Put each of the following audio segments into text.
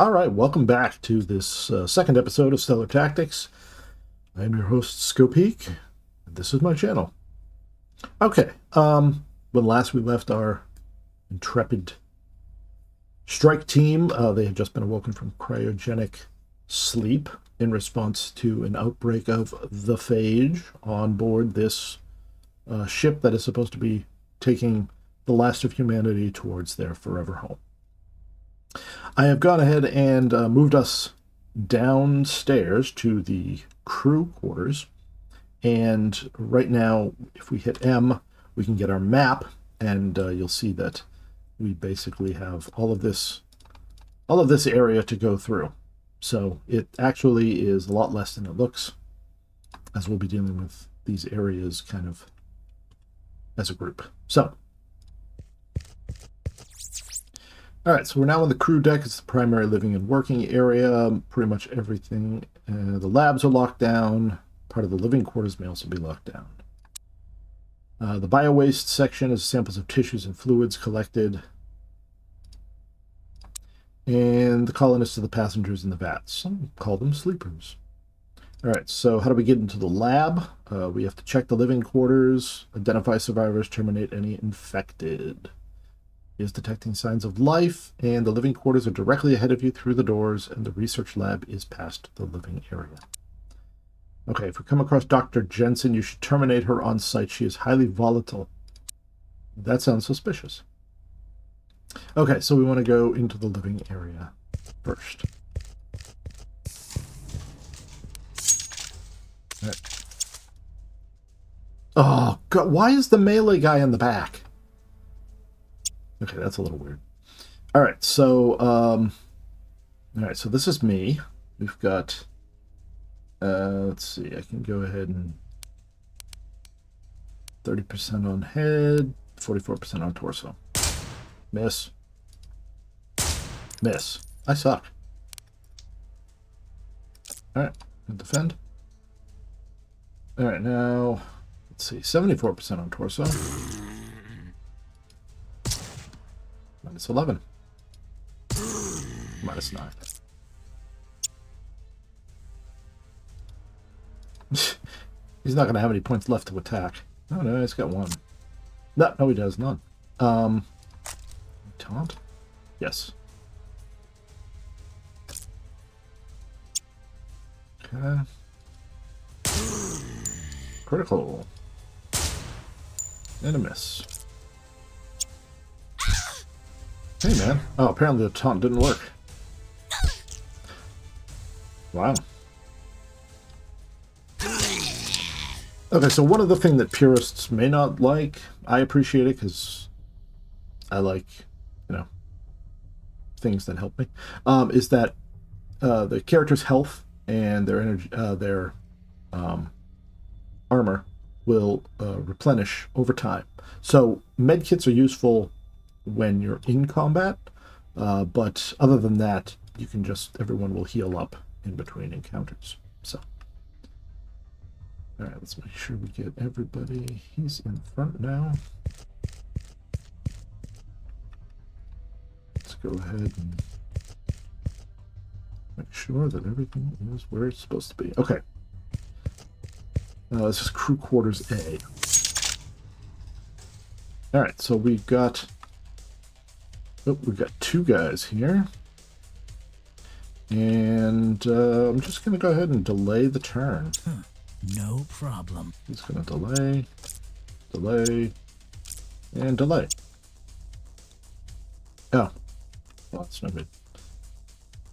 All right, welcome back to this second episode of Stellar Tactics. I am your host, Scopeak. This is my channel. Okay, when last we left our intrepid strike team, they had just been awoken from cryogenic sleep in response to an outbreak of the phage on board this ship that is supposed to be taking the last of humanity towards their forever home. I have gone ahead and moved us downstairs to the crew quarters. And right now, if we hit M, we can get our map, and you'll see that we basically have all of this area to go through. So it actually is a lot less than it looks, as we'll be dealing with these areas kind of as a group. So, all right, so we're now on the crew deck. It's the primary living and working area. Pretty much everything. The labs are locked down. Part of the living quarters may also be locked down. The bio-waste section is samples of tissues and fluids collected. And the colonists are the passengers in the vats. Some call them sleepers. All right, so how do we get into the lab? We have to check the living quarters, identify survivors, terminate any infected. Is detecting signs of life, and the living quarters are directly ahead of you through the doors, and the research lab is past the living area. Okay, if we come across Dr. Jensen, you should terminate her on site. She is highly volatile. That sounds suspicious. Okay, so we want to go into the living area first. All right. Oh, God, why is the melee guy in the back? Okay, that's a little weird. All right, so this is me. We've got, let's see, I can go ahead and 30% on head, 44% on torso. Miss. Miss. I suck. All right, defend. All right, now, let's see, 74% on torso. Minus 11. Minus 9. He's not going to have any points left to attack. Oh, no, he's got one. No, he does none. Taunt? Yes. Okay. Critical. And a miss. Hey, man. Oh, apparently the taunt didn't work. Wow. Okay, so one of the things that purists may not like, I appreciate it because I like, things that help me, is that the character's health and their energy, their armor will replenish over time. So medkits are useful when you're in combat, but other than that, you can just, everyone will heal up in between encounters. So, all right, let's make sure we get everybody. He's in front now. Let's go ahead and make sure that everything is where it's supposed to be. Okay. This is crew quarters A. All right, so we've got two guys here. And I'm just going to go ahead and delay the turn. No problem. He's going to delay, and delay. Oh, well, that's no good.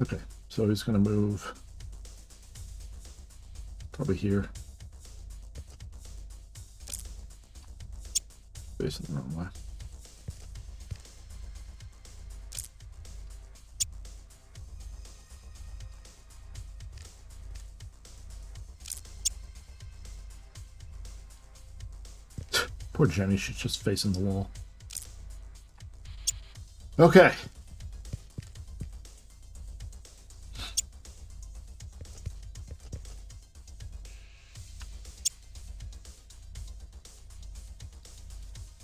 Okay, so he's going to move probably here. Facing the wrong way. Poor Jenny, she's just facing the wall. Okay.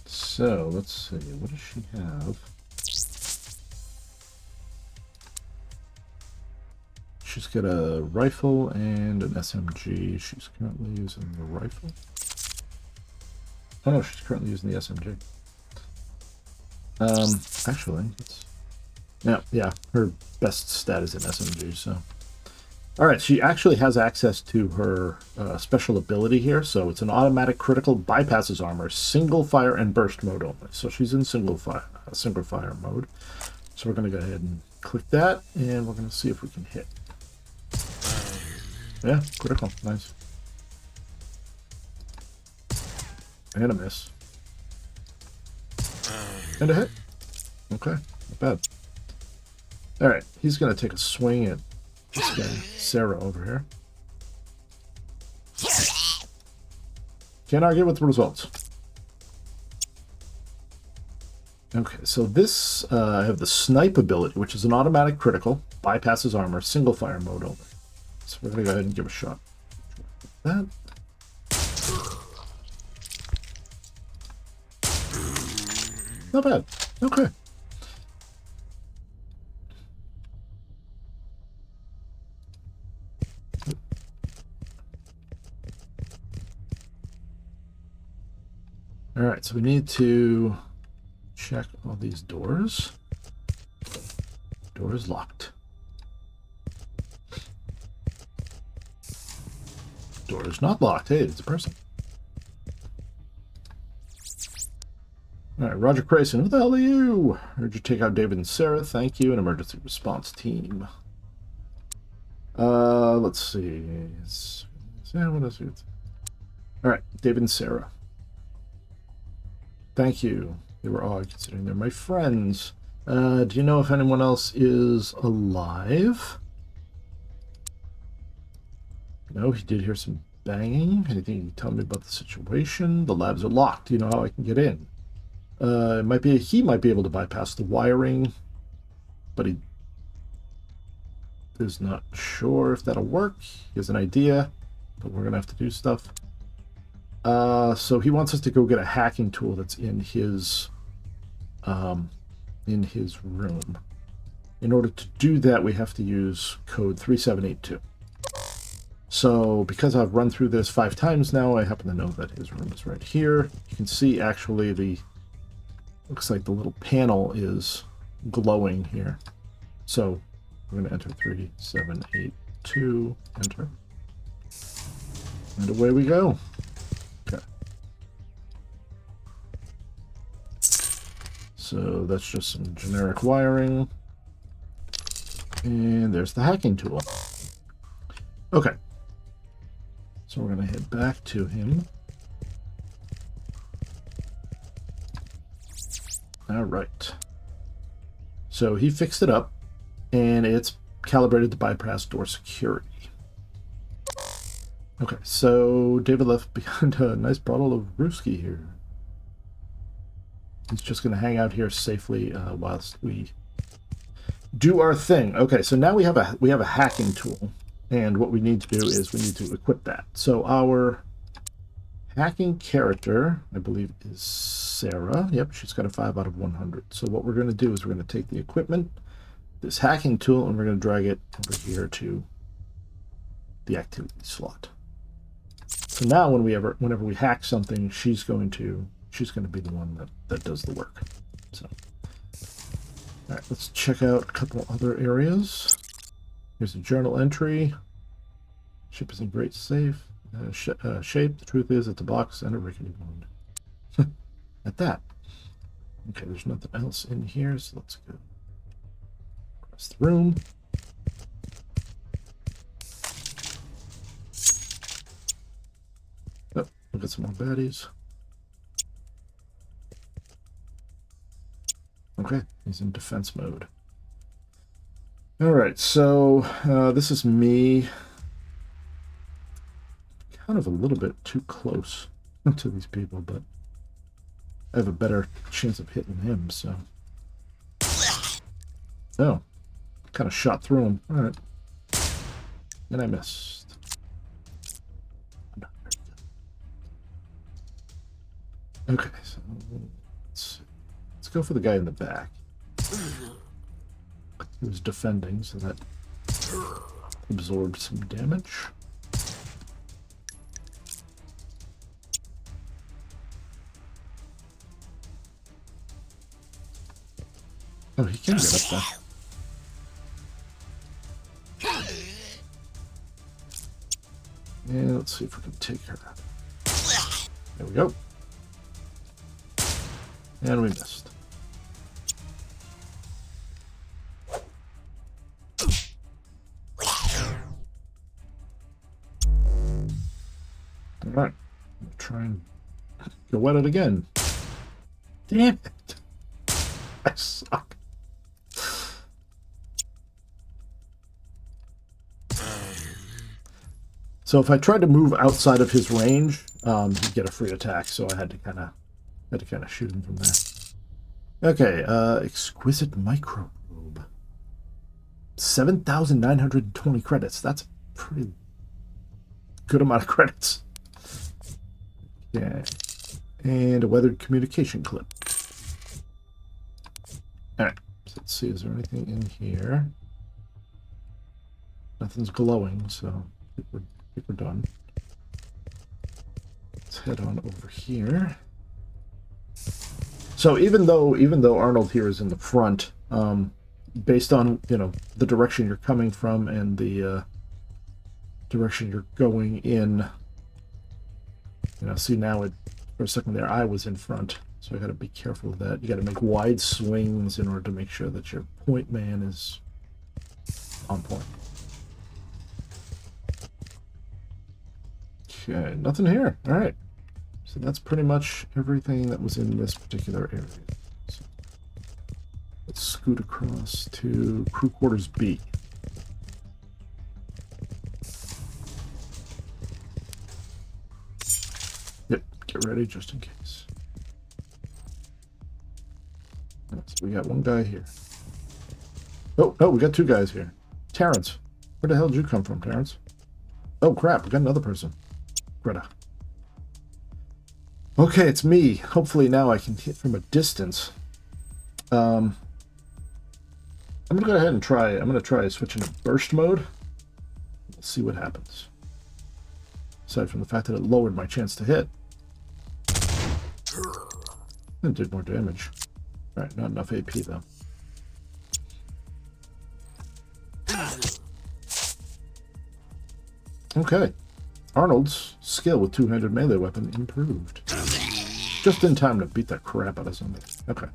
So, let's see, what does she have? she's got a rifle and an SMG. She's currently using the rifle. Oh no, she's currently using the SMG. Actually, yeah, her best stat is an SMG, so. Alright, she actually has access to her special ability here, so it's an automatic critical, bypasses armor, single fire and burst mode only. So she's in single fire mode. So we're going to go ahead and click that, and we're going to see if we can hit. Yeah, critical, nice. And a miss. And a hit. Okay, not bad. Alright, he's going to take a swing at this guy, Sarah, over here. Can't argue with the results. Okay, so this, I have the snipe ability, which is an automatic critical, bypasses armor, single fire mode only. So we're going to go ahead and give a shot. That. Not bad. Okay. All right, so we need to check all these doors. Door is locked. Door is not locked. Hey, it's a person. All right, Roger Crayson, who the hell are you? Heard you take out David and Sarah. Thank you. An emergency response team. Let's see. What is it? All right, David and Sarah. Thank you. They were odd considering they're my friends. Do you know if anyone else is alive? No, he did hear some banging. Anything you can tell me about the situation? The labs are locked. Do you know how I can get in? It might be he might be able to bypass the wiring, but he is not sure if that'll work. He has an idea, but we're gonna have to do stuff. So he wants us to go get a hacking tool that's in his room. In order to do that, we have to use code 3782. So because I've run through this 5 times now, I happen to know that his room is right here. You can see actually the looks like the little panel is glowing here. So we're going to enter 3782, enter. And away we go. Okay. So that's just some generic wiring. And there's the hacking tool. Okay. So we're going to head back to him. All right. So he fixed it up, and it's calibrated to bypass door security. Okay, so David left behind a nice bottle of brewski here. He's just going to hang out here safely whilst we do our thing. Okay, so now we have a hacking tool, and what we need to do is we need to equip that. So our hacking character, I believe, is Sarah. Yep, she's got a 5 out of 100. So what we're going to do is we're going to take the equipment, this hacking tool, and we're going to drag it over here to the activity slot. So now whenever we hack something, she's going to be the one that does the work. So, all right, let's check out a couple other areas. Here's a journal entry. Ship is in great shape. The truth is, it's a box and a rickety wound. At that. Okay, there's nothing else in here, so let's go across the room. Oh, look at some more baddies. Okay, he's in defense mode. Alright, so this is me. Kind of a little bit too close to these people, but I have a better chance of hitting him, so. Oh, kind of shot through him. All right. And I missed. Okay, so let's go for the guy in the back. He was defending, so that absorbed some damage. Oh, he can get up there. Yeah, let's see if we can take her. There we go. And we missed. Alright. I'll try and go at it again. Damn it. I suck. So if I tried to move outside of his range, he'd get a free attack. So I had to kind of shoot him from there. Okay, exquisite microprobe. 7,920 credits. That's a pretty good amount of credits. Yeah, and a weathered communication clip. All right, so let's see. Is there anything in here? Nothing's glowing, so I think we're done. Let's head on over here. So even though Arnold here is in the front, based on the direction you're coming from and the direction you're going in, see now for a second there I was in front, so I got to be careful of that. You got to make wide swings in order to make sure that your point man is on point. Okay, nothing here. All right. So that's pretty much everything that was in this particular area. So let's scoot across to crew quarters B. Yep, get ready just in case. Right, so we got one guy here. Oh, no, we got two guys here. Terrence. Where the hell did you come from, Terrence? Oh, crap, we got another person. Greta. Okay, it's me. Hopefully now I can hit from a distance. I'm going to go ahead and try. I'm going to try switching to burst mode. We'll see what happens. Aside from the fact that it lowered my chance to hit. It did more damage. Alright, not enough AP though. Okay. Arnold's skill with two-handed melee weapon improved. Just in time to beat the crap out of somebody. Okay.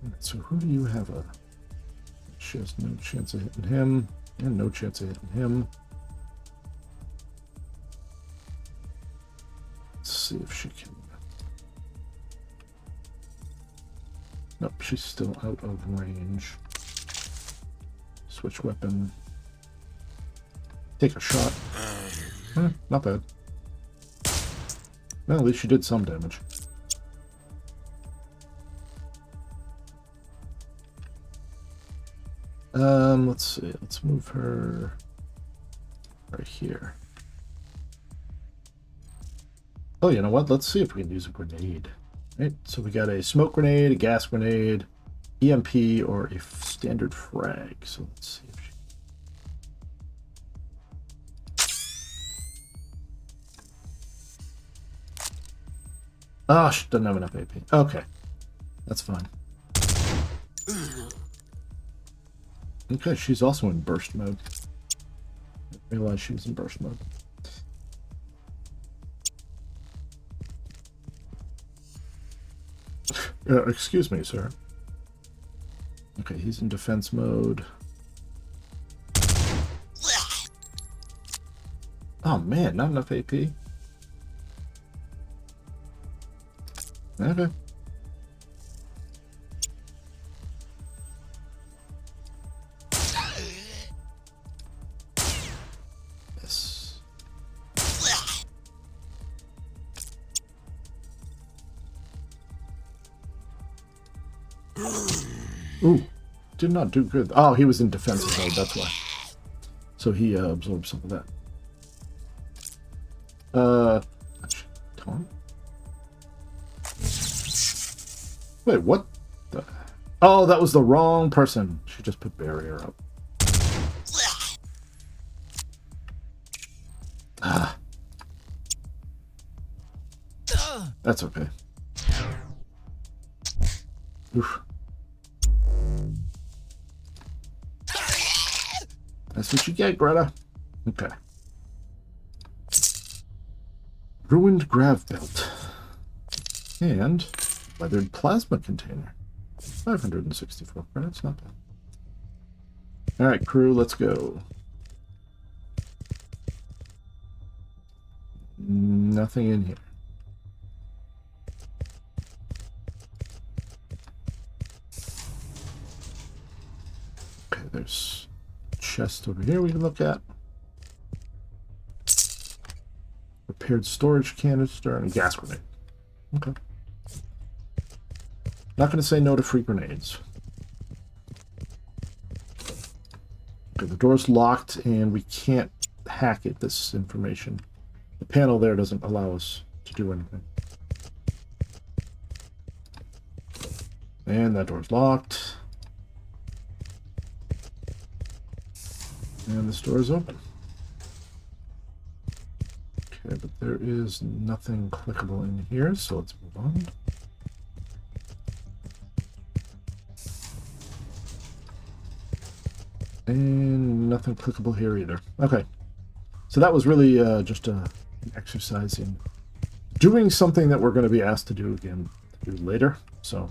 Alright, so who do you have a... She has no chance of hitting him, and no chance of hitting him. Let's see if she can... Nope, she's still out of range. Switch weapon. Take a shot. Not bad. Well, at least she did some damage. Let's see. Let's move her right here. Oh, you know what? Let's see if we can use a grenade. Right, so we got a smoke grenade, a gas grenade, EMP, or a standard frag. So let's see if she... Oh, she doesn't have enough AP. Okay, that's fine. Okay, she's also in burst mode. I didn't realize she was in burst mode. Excuse me, sir. Okay, he's in defense mode. Oh man, not enough AP. Okay. Yes. Ooh, did not do good. Oh, he was in defensive mode, that's why. So he absorbed some of that. Taunt? Wait, what the... Oh, that was the wrong person. She just put barrier up. That's okay. Oof. That's what you get, Greta. Okay. Ruined grav belt. And weathered plasma container. 564 credits, not bad. Alright, crew, let's go. Nothing in here. Okay, there's a chest over here we can look at. Repaired storage canister and a gas grenade. Okay. Not going to say no to free grenades. Okay, the door's locked and we can't hack it, this information. The panel there doesn't allow us to do anything. And that door's locked. And this door is open. Okay, but there is nothing clickable in here, so let's move on. And nothing clickable here either. Okay. So that was really just an exercise in doing something that we're going to be asked to do again later. So,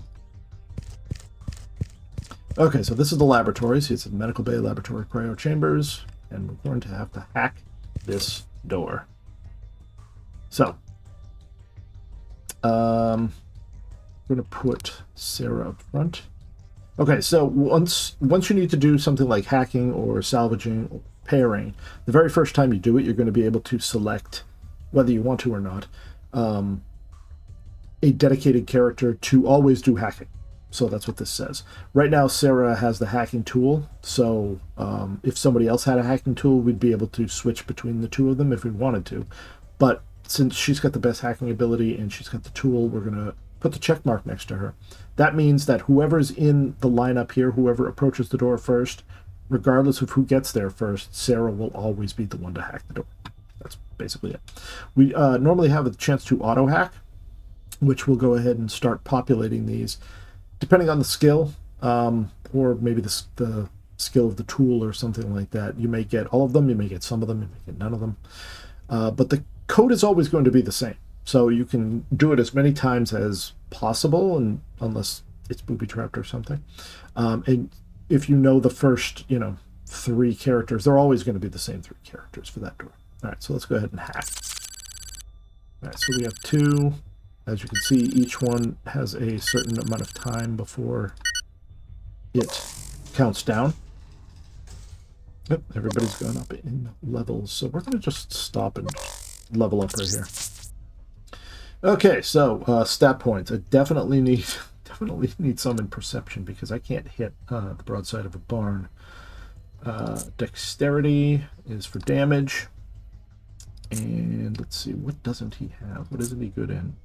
okay, so this is the laboratory. See, it's a medical bay laboratory cryo chambers, and we're going to have to hack this door. So, I'm going to put Sarah up front. Okay, so once you need to do something like hacking or salvaging or pairing, the very first time you do it, you're going to be able to select, whether you want to or not, a dedicated character to always do hacking. So that's what this says. Right now, Sarah has the hacking tool, so if somebody else had a hacking tool, we'd be able to switch between the two of them if we wanted to. But since she's got the best hacking ability and she's got the tool, we're going to put the check mark next to her. That means that whoever's in the lineup here, whoever approaches the door first, regardless of who gets there first, Sarah will always be the one to hack the door. That's basically it. We normally have a chance to auto-hack, which we'll go ahead and start populating these. Depending on the skill, or maybe the skill of the tool or something like that, you may get all of them, you may get some of them, you may get none of them. But the code is always going to be the same. So you can do it as many times as possible, and unless it's booby-trapped or something. And if you know the first, 3 characters, they're always going to be the same 3 characters for that door. All right, so let's go ahead and hack. All right, so we have 2. As you can see, each one has a certain amount of time before it counts down. Yep, everybody's gone up in levels, so we're going to just stop and level up right here. Okay, so stat points. I definitely need some in perception because I can't hit the broadside of a barn. Dexterity is for damage, and let's see, what doesn't he have? What isn't he good in?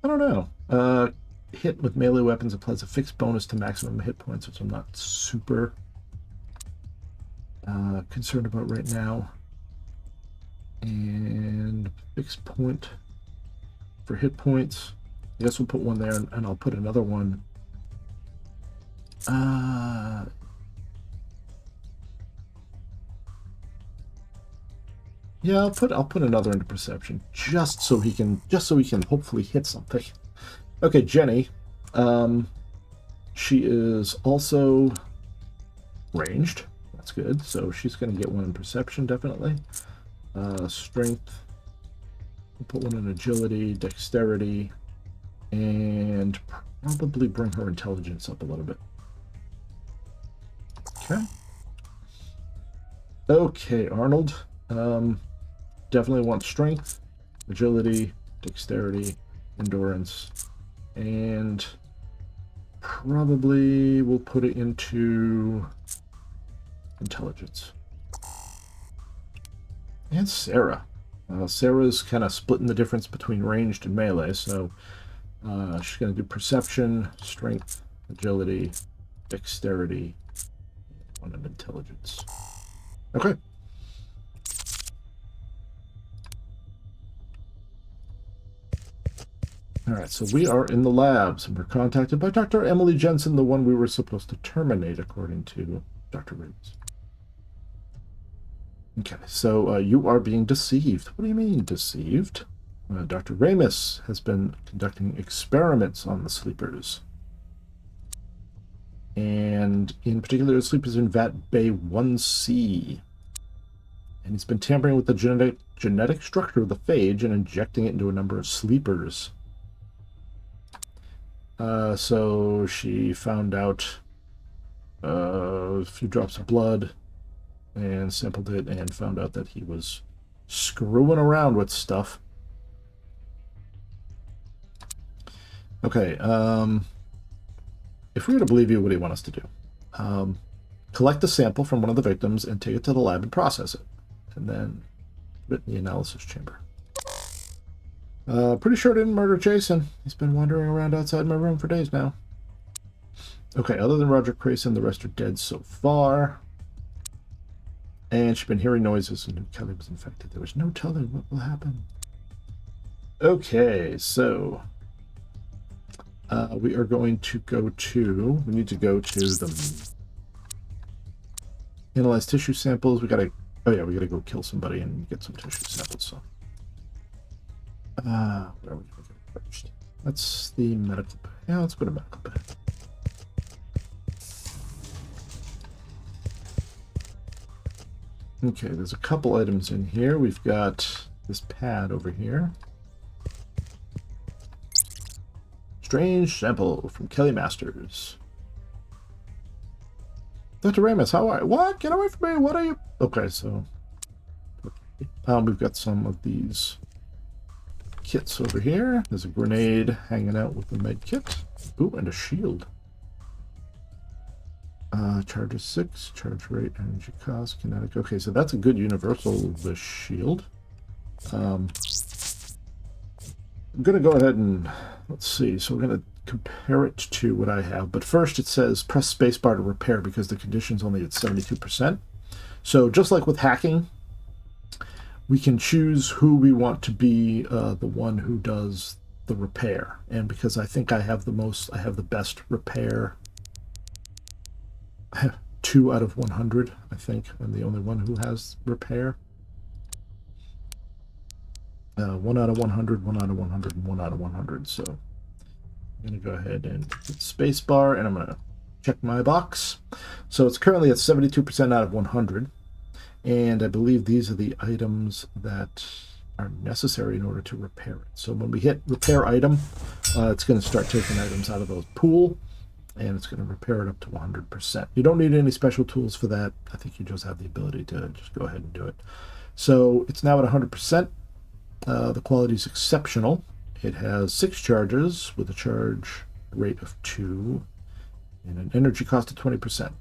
I don't know. Hit with melee weapons applies a fixed bonus to maximum hit points, which I'm not super concerned about right now. And fixed point for hit points. I guess we'll put one there, and I'll put another one. Yeah, I'll put another into perception just so he can hopefully hit something. Okay, Jenny. She is also ranged. That's good. So she's going to get one in perception, definitely. Strength. We'll put one in agility, dexterity, and probably bring her intelligence up a little bit. Okay. Okay, Arnold. Definitely want strength, agility, dexterity, endurance, and probably we'll put it into intelligence. And Sarah. Sarah's kind of splitting the difference between ranged and melee, so she's going to do perception, strength, agility, dexterity, one of intelligence. Okay. All right, so we are in the labs, and we're contacted by Dr. Emily Jensen, the one we were supposed to terminate, according to Dr. Rhamus. Okay, so you are being deceived. What do you mean, deceived? Dr. Rhamus has been conducting experiments on the sleepers. And in particular, the sleepers in Vat Bay 1C. And he's been tampering with the genetic structure of the phage and injecting it into a number of sleepers. So she found out a few drops of blood and sampled it and found out that he was screwing around with stuff. Okay, if we were to believe you, what do you want us to do? Collect the sample from one of the victims and take it to the lab and process it. And then put it in the analysis chamber. Pretty sure I didn't murder Jason. He's been wandering around outside my room for days now. Okay, other than Roger Crayson, the rest are dead so far. And she's been hearing noises and knew Kelly was infected. There was no telling what will happen. Okay, so we are going to go to, we need to go to the analyze tissue samples. We gotta, oh yeah, we gotta go kill somebody and get some tissue samples. So, where are we gonna go first? That's the medical bay. Yeah, let's go to medical bay. Okay, there's a couple items in here. We've got this pad over here. Strange sample from Kelly Masters. Dr. Rhamus, how are you? What? Get away from me. What are you? Okay, so we've got some of these kits over here. There's a grenade hanging out with the med kit. Ooh, and a shield. Charge is 6, charge rate, energy cost, kinetic. Okay, so that's a good universal shield. I'm going to go ahead and, let's see, so we're going to compare it to what I have. But first it says press spacebar to repair because the condition's only at 72%. So just like with hacking, we can choose who we want to be the one who does the repair. And because I think I have the best repair. 2 out of 100, I think. I'm the only one who has repair. 1 out of 100, 1 out of 100, and 1 out of 100. So I'm going to go ahead and hit spacebar, and I'm going to check my box. So it's currently at 72% out of 100. And I believe these are the items that are necessary in order to repair it. So when we hit repair item, it's going to start taking items out of the pool. And it's going to repair it up to 100%. You don't need any special tools for that. I think you just have the ability to just go ahead and do it. So it's now at 100%. The quality is exceptional. It has 6 charges with a charge rate of 2 and an energy cost of 20%.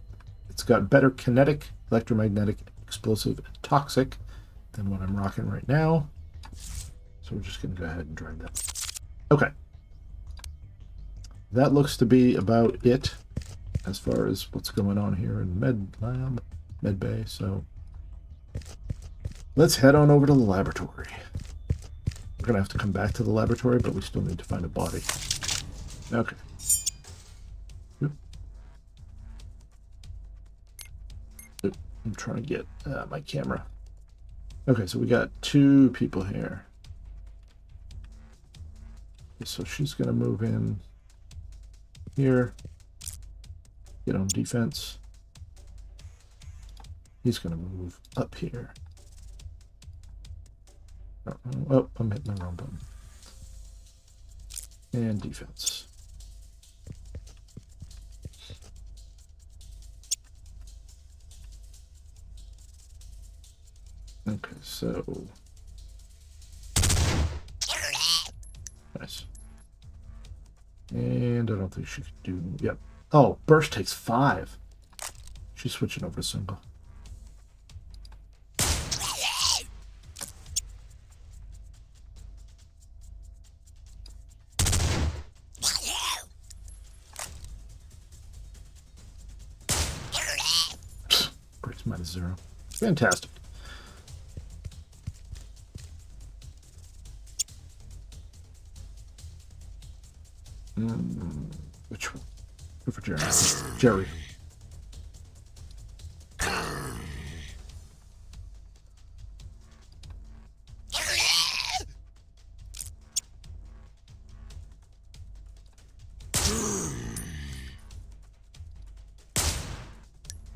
It's got better kinetic, electromagnetic, explosive, and toxic than what I'm rocking right now. So we're just going to go ahead and drag that. Okay. That looks to be about it as far as what's going on here in med bay. So let's head on over to the laboratory. We're going to have to come back to the laboratory, but we still need to find a body. Okay. Oop. Oop. I'm trying to get my camera. Okay, so we got 2 people here. So she's going to move in here, get on defense. He's going to move up here. Oh, I'm hitting the wrong button. And defense. Okay, so nice. And I don't think she could do... Yep. Oh, burst takes 5. She's switching over to single. Burst -0. Fantastic. Which one? Go for Jerry. Jerry.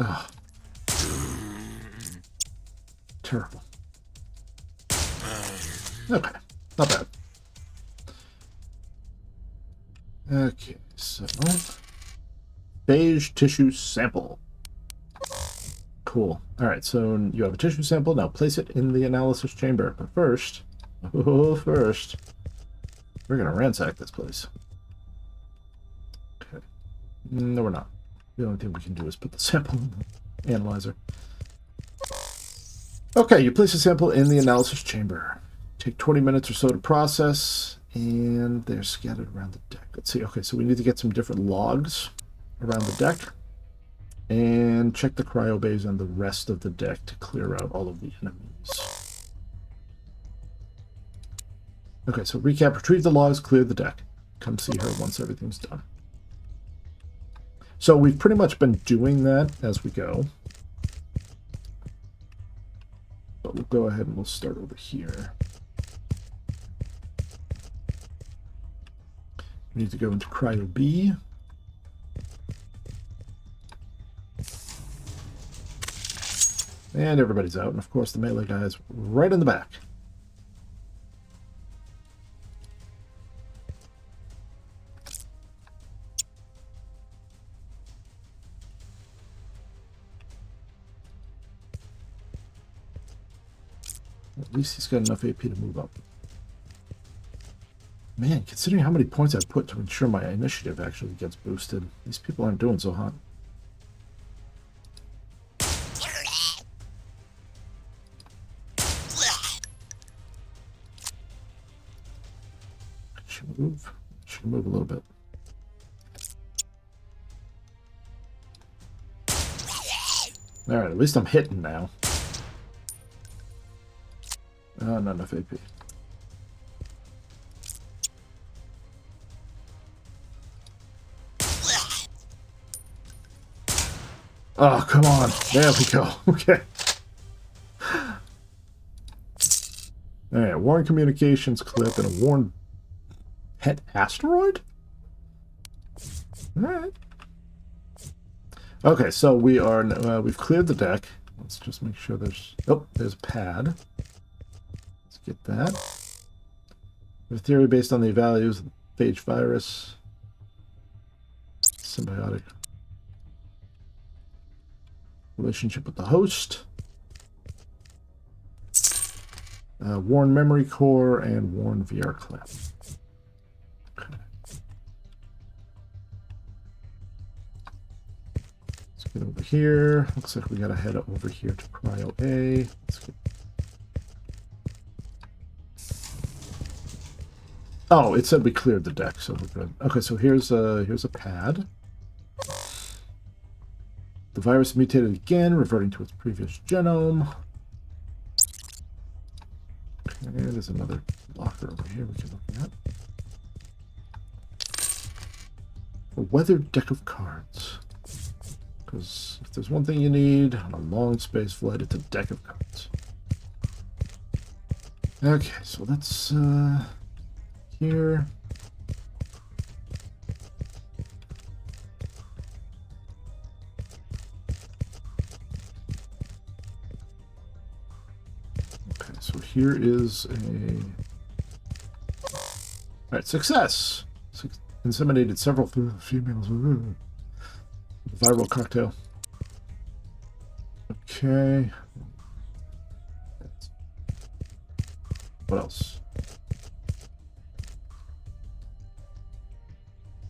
Oh. Terrible. Okay, not bad. Okay, so beige tissue sample. Cool. All right, so you have a tissue sample. Now place it in the analysis chamber. But first, we're gonna ransack this place. Okay. No, we're not. The only thing we can do is put the sample in the analyzer. Okay, you place a sample in the analysis chamber. Take 20 minutes or so to process, and they're scattered around the deck. Let's see. Okay, so we need to get some different logs around the deck, and check the cryo bays on the rest of the deck to clear out all of the enemies. Okay, so recap. Retrieve the logs, clear the deck. Come see her once everything's done. So we've pretty much been doing that as we go. But we'll go ahead and we'll start over here. We need to go into Cryo B. And everybody's out. And of course the melee guy is right in the back. At least he's got enough AP to move up. Man, considering how many points I've put to ensure my initiative actually gets boosted, these people aren't doing so hot. Should move. Should move a little bit. Alright, at least I'm hitting now. Not enough AP. Oh, come on. There we go. Okay. Alright, Warren Communications clip and a Warren pet asteroid? Alright. Okay, so we are, we've cleared the deck. Let's just make sure there's, oh, there's a pad. Let's get that. A theory based on the values of the phage virus. Symbiotic relationship with the host. Warren memory core and Warren VR clamp. Okay. Let's get over here. Looks like we gotta head over here to Cryo A. Let's get... Oh, it said we cleared the deck, so we're good. Okay, so here's a pad. The virus mutated again, reverting to its previous genome. Okay, there's another locker over here we can look at. A weathered deck of cards. Because if there's one thing you need on a long space flight, it's a deck of cards. Okay, so that's here. So here is a... Alright, success! Inseminated several females. Viral cocktail. Okay. What else?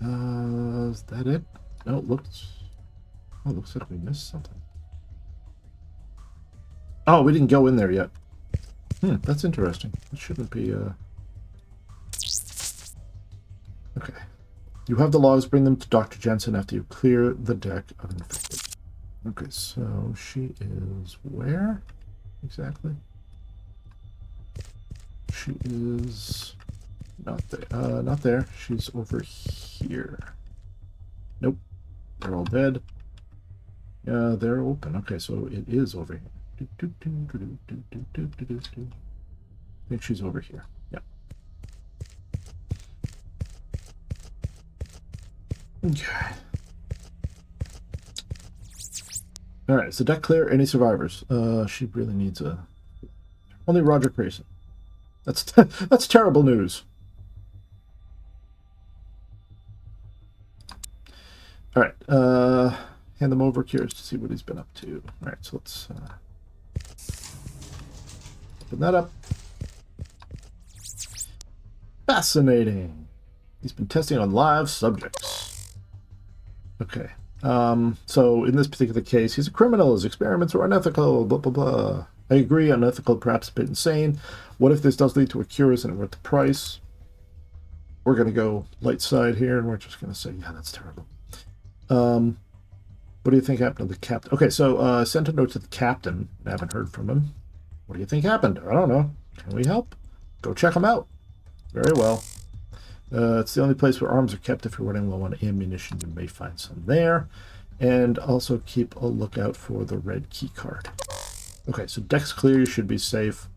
Is that it? No, it looks like we missed something. Oh, we didn't go in there yet. That's interesting. It shouldn't be, Okay. You have the logs. Bring them to Dr. Jensen after you clear the deck of infected. Okay, so she is where? Exactly? She is not there. Not there. She's over here. Nope. They're all dead. They're open. Okay, so it is over here. I think she's over here. Yeah. Okay. All right, so deck clear. Any survivors? She really needs a... Only Roger Grayson. That's terrible news. All right, hand them over. Curious to see what he's been up to. All right, so let's open that up. Fascinating. He's been testing on live subjects. Okay. So in this particular case, he's a criminal. His experiments are unethical, blah, blah, blah. I agree, unethical, perhaps a bit insane. What if this does lead to a cure? Isn't it worth the price? We're going to go light side here, and we're just going to say, yeah, that's terrible. What do you think happened to the captain? Okay, so sent a note to the captain. I haven't heard from him. What do you think happened? I don't know. Can we help? Go check him out. Very well. It's the only place where arms are kept. If you're running low on ammunition, you may find some there. And also keep a lookout for the red key card. Okay, so deck's clear. You should be safe.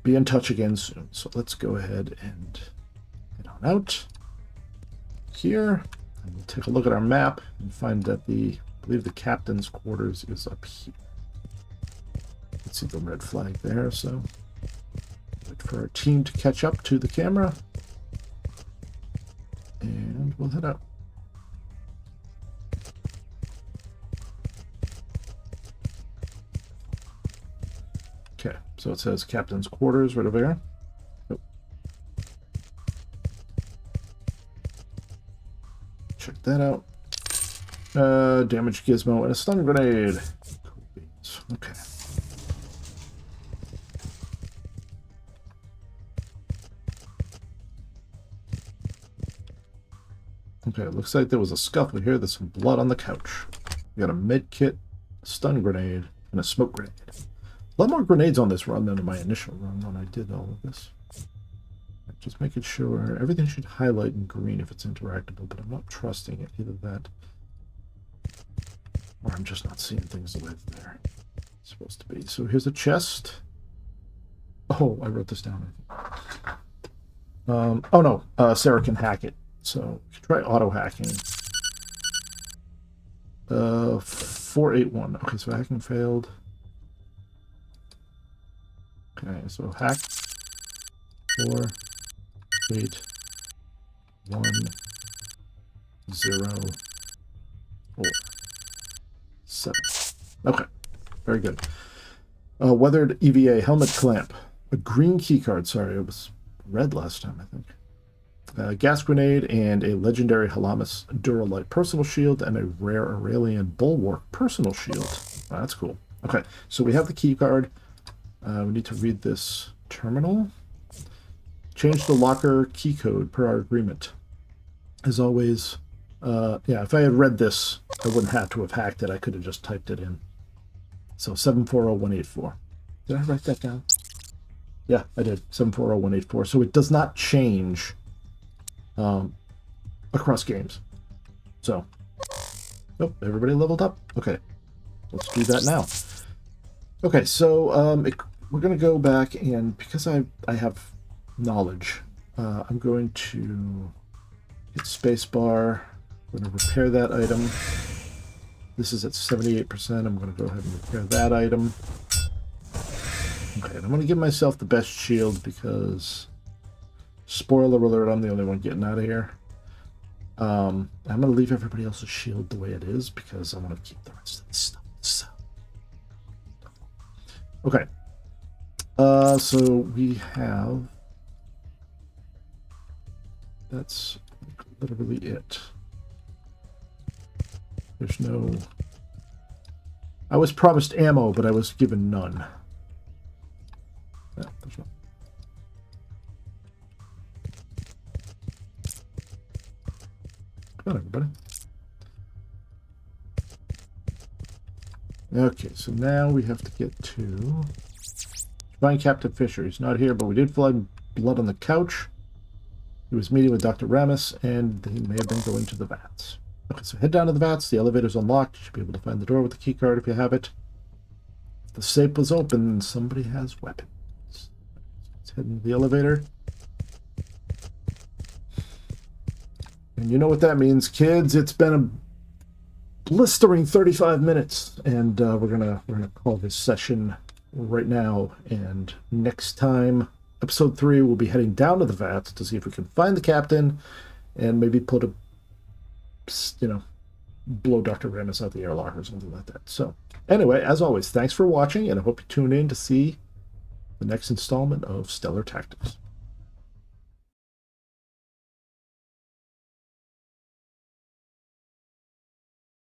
Be in touch again soon. So let's go ahead and head on out here. And we'll take a look at our map and find that I believe the captain's quarters is up here. Let's see the red flag there. So wait for our team to catch up to the camera. And we'll head out. Okay, so it says captain's quarters right over here. Oh. Check that out. Damaged gizmo and a stun grenade. Cool beans. Okay. Okay, it looks like there was a scuffle here. There's some blood on the couch. We got a med kit, a stun grenade, and a smoke grenade. A lot more grenades on this run than in my initial run when I did all of this. Just making sure everything should highlight in green if it's interactable, but I'm not trusting it. Either that, or I'm just not seeing things the way that they're supposed to be. So here's a chest. Oh, I wrote this down. Oh no, Sarah can hack it. So we can try auto hacking. 481. Okay, so hacking failed. Okay, so hack 4 8 1 0 4 7. Okay, very good. Weathered EVA helmet clamp, a green key card. Sorry, it was red last time, I think. Gas grenade and a legendary Rhamus Duralight personal shield and a rare Aurelian Bulwark personal shield. Oh, that's cool. Okay, so we have the key card. We need to read this terminal. Change the locker key code per our agreement. As always, yeah, if I had read this, I wouldn't have to have hacked it. I could have just typed it in. So 740184. Did I write that down? Yeah, I did. 740184. So it does not change across games. So, nope, everybody leveled up. Okay, let's do that now. Okay, so we're going to go back, and because I have knowledge, I'm going to hit spacebar. I'm going to repair that item. This is at 78%. I'm going to go ahead and repair that item. Okay, and I'm going to give myself the best shield because, spoiler alert, I'm the only one getting out of here. I'm going to leave everybody else's shield the way it is because I want to keep the rest of the stuff. So. Okay. So we have... That's literally it. There's no... I was promised ammo, but I was given none. Yeah, there's no... Come on, everybody. Okay, so now we have to get to... Find Captain Fisher. He's not here, but we did find blood on the couch. He was meeting with Dr. Rhamus, and he may have been going to the vats. Okay, so head down to the vats. The elevator's unlocked. You should be able to find the door with the key card if you have it. If the safe was open, somebody has weapons. Let's head into the elevator. And you know what that means, kids. It's been a blistering 35 minutes, and we're gonna call this session right now. And next time, episode 3, we'll be heading down to the vats to see if we can find the captain and maybe put a, blow Dr. Rhamus out the airlock or something like that. So anyway, as always, thanks for watching, and I hope you tune in to see the next installment of Stellar Tactics.